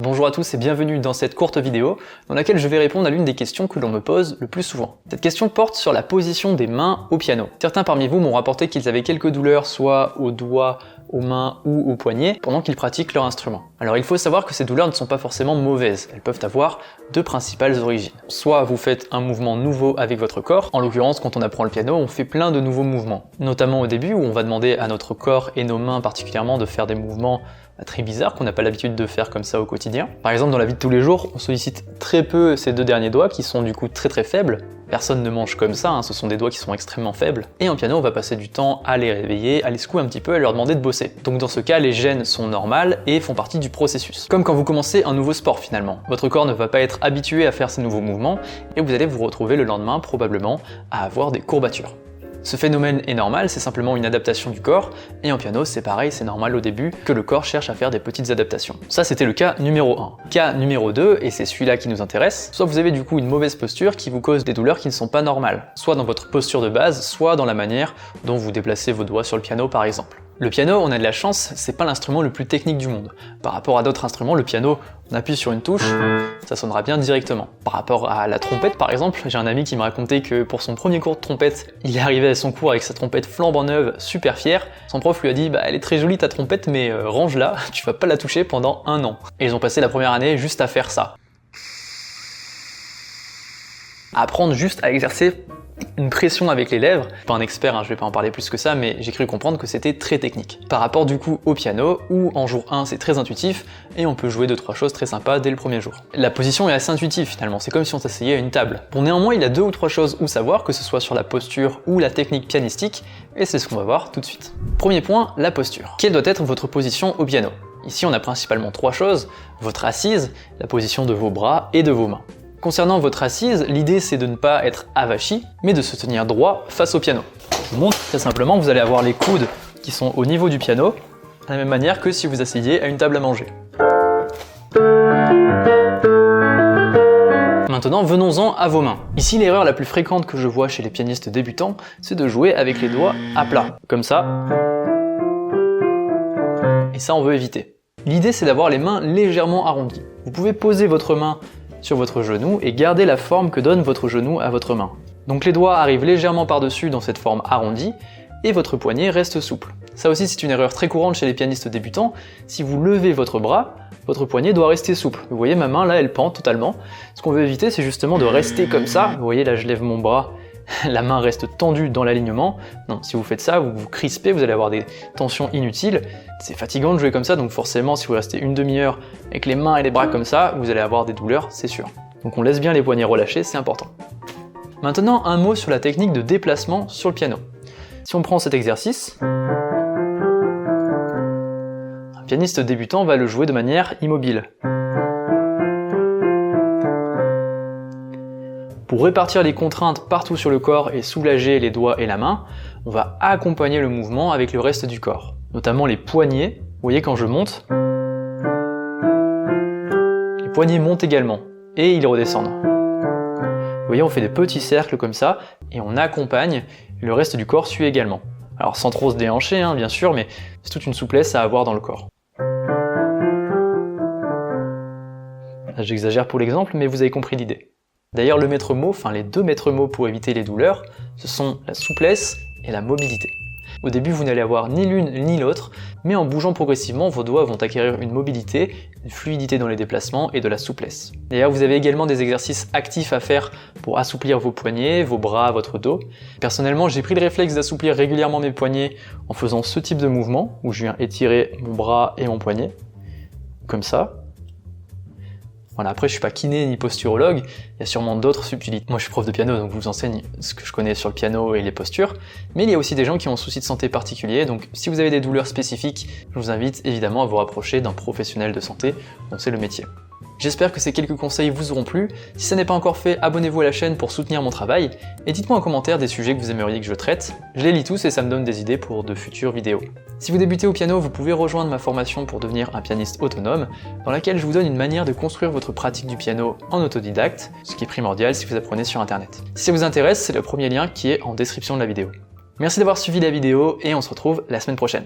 Bonjour à tous et bienvenue dans cette courte vidéo dans laquelle je vais répondre à l'une des questions que l'on me pose le plus souvent. Cette question porte sur la position des mains au piano. Certains parmi vous m'ont rapporté qu'ils avaient quelques douleurs soit aux doigts, aux mains ou aux poignets pendant qu'ils pratiquent leur instrument. Alors il faut savoir que ces douleurs ne sont pas forcément mauvaises, elles peuvent avoir deux principales origines. Soit vous faites un mouvement nouveau avec votre corps, en l'occurrence quand on apprend le piano on fait plein de nouveaux mouvements, notamment au début où on va demander à notre corps et nos mains particulièrement de faire des mouvements très bizarres qu'on n'a pas l'habitude de faire comme ça au quotidien. Par exemple dans la vie de tous les jours, on sollicite très peu ces deux derniers doigts qui sont du coup très faibles. Personne ne mange comme ça, ce sont des doigts qui sont extrêmement faibles. Et en piano, on va passer du temps à les réveiller, à les secouer un petit peu, à leur demander de bosser. Donc dans ce cas, les gênes sont normales et font partie du processus. Comme quand vous commencez un nouveau sport finalement. Votre corps ne va pas être habitué à faire ces nouveaux mouvements et vous allez vous retrouver le lendemain probablement à avoir des courbatures. Ce phénomène est normal, c'est simplement une adaptation du corps, et en piano c'est pareil, c'est normal au début que le corps cherche à faire des petites adaptations. Ça c'était le cas numéro 1. Cas numéro 2, et c'est celui-là qui nous intéresse, soit vous avez du coup une mauvaise posture qui vous cause des douleurs qui ne sont pas normales, soit dans votre posture de base, soit dans la manière dont vous déplacez vos doigts sur le piano par exemple. Le piano, on a de la chance, c'est pas l'instrument le plus technique du monde. Par rapport à d'autres instruments, le piano, on appuie sur une touche, ça sonnera bien directement. Par rapport à la trompette par exemple, j'ai un ami qui me racontait que pour son premier cours de trompette, il est arrivé à son cours avec sa trompette flambant neuve, super fier. Son prof lui a dit « elle est très jolie ta trompette mais range-la, tu vas pas la toucher pendant 1 an ». Et ils ont passé la première année juste à faire ça. À apprendre juste à exercer une pression avec les lèvres. Je suis pas un expert, je vais pas en parler plus que ça, mais j'ai cru comprendre que c'était très technique. Par rapport du coup au piano, où en jour 1 c'est très intuitif, et on peut jouer 2-3 choses très sympas dès le premier jour. La position est assez intuitive finalement, c'est comme si on s'asseyait à une table. Bon néanmoins il y a 2 ou 3 choses où savoir, que ce soit sur la posture ou la technique pianistique, et c'est ce qu'on va voir tout de suite. Premier point, la posture. Quelle doit être votre position au piano? Ici on a principalement 3 choses, votre assise, la position de vos bras et de vos mains. Concernant votre assise, l'idée c'est de ne pas être avachi, mais de se tenir droit face au piano. Je vous montre très simplement, vous allez avoir les coudes qui sont au niveau du piano, de la même manière que si vous asseyez à une table à manger. Maintenant, venons-en à vos mains. Ici, l'erreur la plus fréquente que je vois chez les pianistes débutants, c'est de jouer avec les doigts à plat, comme ça. Et ça, on veut éviter. L'idée c'est d'avoir les mains légèrement arrondies. Vous pouvez poser votre main sur votre genou et garder la forme que donne votre genou à votre main. Donc les doigts arrivent légèrement par-dessus dans cette forme arrondie et votre poignet reste souple. Ça aussi c'est une erreur très courante chez les pianistes débutants, si vous levez votre bras, votre poignet doit rester souple. Vous voyez ma main là elle pend totalement. Ce qu'on veut éviter c'est justement de rester comme ça, vous voyez là je lève mon bras, la main reste tendue dans l'alignement. Non, si vous faites ça, vous vous crispez, vous allez avoir des tensions inutiles. C'est fatigant de jouer comme ça, donc forcément, si vous restez une demi-heure avec les mains et les bras comme ça, vous allez avoir des douleurs, c'est sûr. Donc on laisse bien les poignets relâchés, c'est important. Maintenant, un mot sur la technique de déplacement sur le piano. Si on prend cet exercice, un pianiste débutant va le jouer de manière immobile. Pour répartir les contraintes partout sur le corps et soulager les doigts et la main, on va accompagner le mouvement avec le reste du corps, notamment les poignets. Vous voyez quand je monte, les poignets montent également et ils redescendent. Vous voyez, on fait des petits cercles comme ça et on accompagne, et le reste du corps suit également. Alors sans trop se déhancher bien sûr, mais c'est toute une souplesse à avoir dans le corps. Là, j'exagère pour l'exemple, mais vous avez compris l'idée. D'ailleurs, le maître mot, les 2 maîtres mots pour éviter les douleurs, ce sont la souplesse et la mobilité. Au début, vous n'allez avoir ni l'une ni l'autre, mais en bougeant progressivement, vos doigts vont acquérir une mobilité, une fluidité dans les déplacements et de la souplesse. D'ailleurs, vous avez également des exercices actifs à faire pour assouplir vos poignets, vos bras, votre dos. Personnellement, j'ai pris le réflexe d'assouplir régulièrement mes poignets en faisant ce type de mouvement, où je viens étirer mon bras et mon poignet, comme ça. Voilà, après je suis pas kiné ni posturologue, il y a sûrement d'autres subtilités. Moi je suis prof de piano donc je vous enseigne ce que je connais sur le piano et les postures, mais il y a aussi des gens qui ont un souci de santé particulier, donc si vous avez des douleurs spécifiques, je vous invite évidemment à vous rapprocher d'un professionnel de santé dont c'est le métier. J'espère que ces quelques conseils vous auront plu. Si ça n'est pas encore fait, abonnez-vous à la chaîne pour soutenir mon travail et dites-moi en commentaire des sujets que vous aimeriez que je traite. Je les lis tous et ça me donne des idées pour de futures vidéos. Si vous débutez au piano, vous pouvez rejoindre ma formation pour devenir un pianiste autonome, dans laquelle je vous donne une manière de construire votre pratique du piano en autodidacte, ce qui est primordial si vous apprenez sur internet. Si ça vous intéresse, c'est le premier lien qui est en description de la vidéo. Merci d'avoir suivi la vidéo et on se retrouve la semaine prochaine.